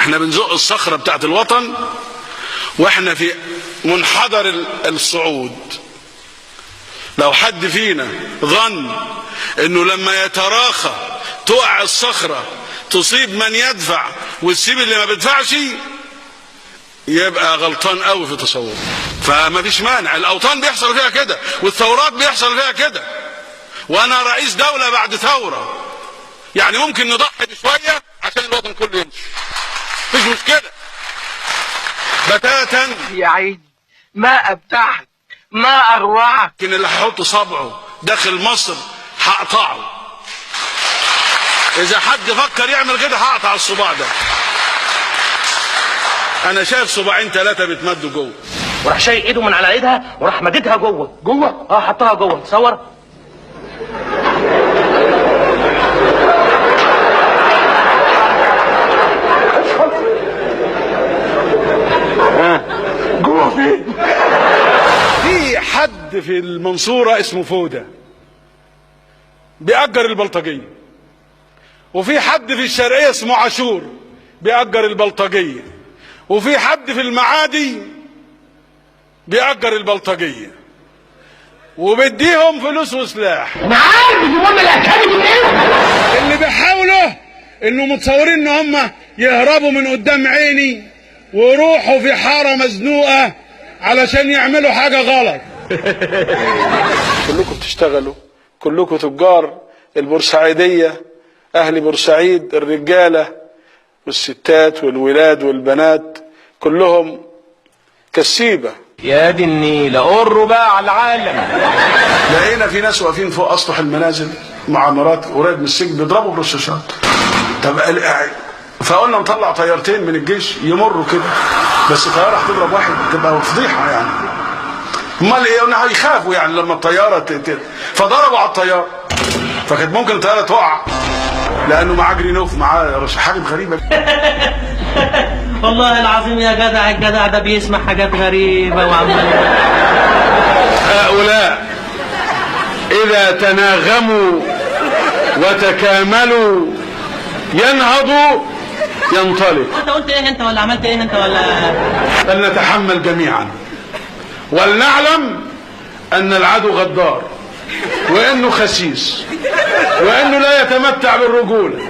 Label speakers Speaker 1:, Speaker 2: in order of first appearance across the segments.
Speaker 1: احنا بنزق الصخرة بتاعت الوطن واحنا في منحدر الصعود. لو حد فينا ظن انه لما يتراخى تقع الصخرة تصيب من يدفع وتسيب اللي ما بيدفعش، يبقى غلطان قوي في تصوره. فما فيش مانع، الاوطان بيحصل فيها كده والثورات بيحصل فيها كده، وانا رئيس دولة بعد ثورة، يعني ممكن نضحي بشوية عشان الوطن كله يمشي، مفيش مشكلة بتاتا.
Speaker 2: يا عيني ما ابدعك ما اروعك.
Speaker 1: لكن اللي هيحط صبعه داخل مصر هقطعه. اذا حد فكر يعمل كده هقطع الصباع ده. انا شايف صباعين ثلاثة بيتمدوا جوه.
Speaker 2: وراح شايل ايده من على ايدها وراح مددها جوه. حطها جوه. تصور.
Speaker 1: جوه فين؟ في حد في المنصورة اسمه فودة بيأجر البلطجية، وفي حد في الشرقية اسمه عاشور بيأجر البلطجية، وفي حد في المعادي بيأجر البلطجية وبيديهم فلوس وسلاح.
Speaker 2: انا عارف ان هم الاكاذيب
Speaker 1: اللي بيحاولوا انه متصورين ان هم يهربوا من قدام عيني ويروحوا في حارة مزنوقة علشان يعملوا حاجة غلط. كلكم بتشتغلوا، كلكم تجار. البورسعيدية اهل بورسعيد الرجالة والستات والولاد والبنات كلهم كسيبة.
Speaker 2: يا دي النيل قروا بقى على العالم.
Speaker 1: لقينا في ناس واقفين فوق اسطح المنازل مع مرات قريب من السجن بيضربوا برشاشات. طب فقلنا نطلع طيارتين من الجيش يمروا كده، بس طياره هتضرب واحد تبقى فضيحه يعني. امال ايه؟ قلنا هيخافوا يعني لما الطياره فضربوا على الطياره، فكانت ممكن الطياره تقع لانه معاه جرينوف، معاه حاجه غريبه.
Speaker 3: والله العظيم يا جدع، الجدع ده بيسمع حاجات غريبه وعمال.
Speaker 1: هؤلاء اذا تناغموا وتكاملوا ينهضوا ينطلق.
Speaker 3: انت قلت ايه انت ولا عملت ايه انت ولا؟
Speaker 1: فلنتحمل جميعا ولنعلم ان العدو غدار وانه خسيس وانه لا يتمتع بالرجوله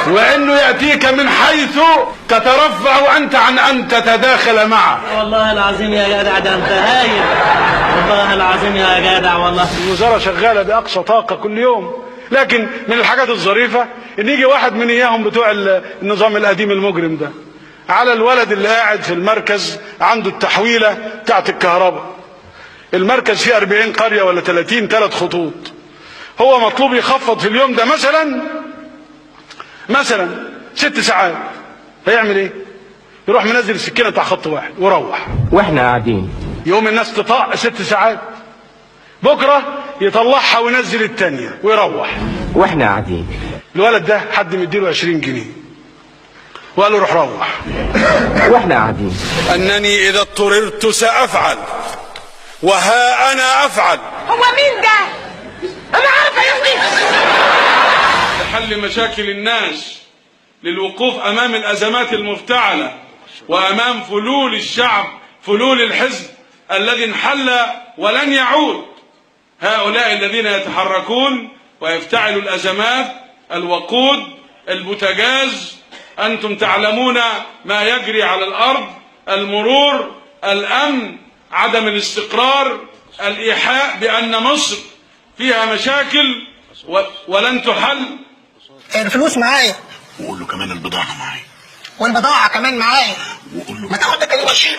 Speaker 1: وانه ياتيك من حيث تترفع انت عن ان تتداخل معه.
Speaker 3: والله العظيم يا جدع ده انت هايل، والله العظيم يا جدع. والله
Speaker 1: الوزاره شغاله باقصى طاقه كل يوم، لكن من الحاجات الظريفه ان يجي واحد من اياهم بتوع النظام القديم المجرم ده على الولد اللي قاعد في المركز عنده التحويله بتاعت الكهرباء. المركز فيه 40 قريه ولا 30، 3 خطوط. هو مطلوب يخفض في اليوم ده مثلا 6 ساعات. هيعمل ايه؟ يروح منزل السكينه بتاع خط واحد وروح،
Speaker 2: واحنا قاعدين
Speaker 1: يوم الناس تطاق 6 ساعات. بكره يطلعها وينزل الثانيه ويروح،
Speaker 2: واحنا قاعدين.
Speaker 1: الولد ده حد مديله 20 جنيه وقال له روح.
Speaker 2: واحنا قاعدين.
Speaker 1: انني اذا اضطررت سافعل، وها انا افعل.
Speaker 4: هو مين ده؟ انا عارفه يا ابني.
Speaker 1: لحل مشاكل الناس، للوقوف امام الازمات المفتعله وامام فلول الشعب، فلول الحزب الذي انحل ولن يعود. هؤلاء الذين يتحركون ويفتعلوا الازمات، الوقود، البوتاجاز، انتم تعلمون ما يجري على الارض، المرور، الامن، عدم الاستقرار، الايحاء بان مصر فيها مشاكل ولن تحل.
Speaker 4: الفلوس معايا،
Speaker 5: وقول له كمان البضاعة معايا،
Speaker 4: والبضاعة كمان معايا،
Speaker 5: وقول له
Speaker 4: ما تاخد كلمة شيء.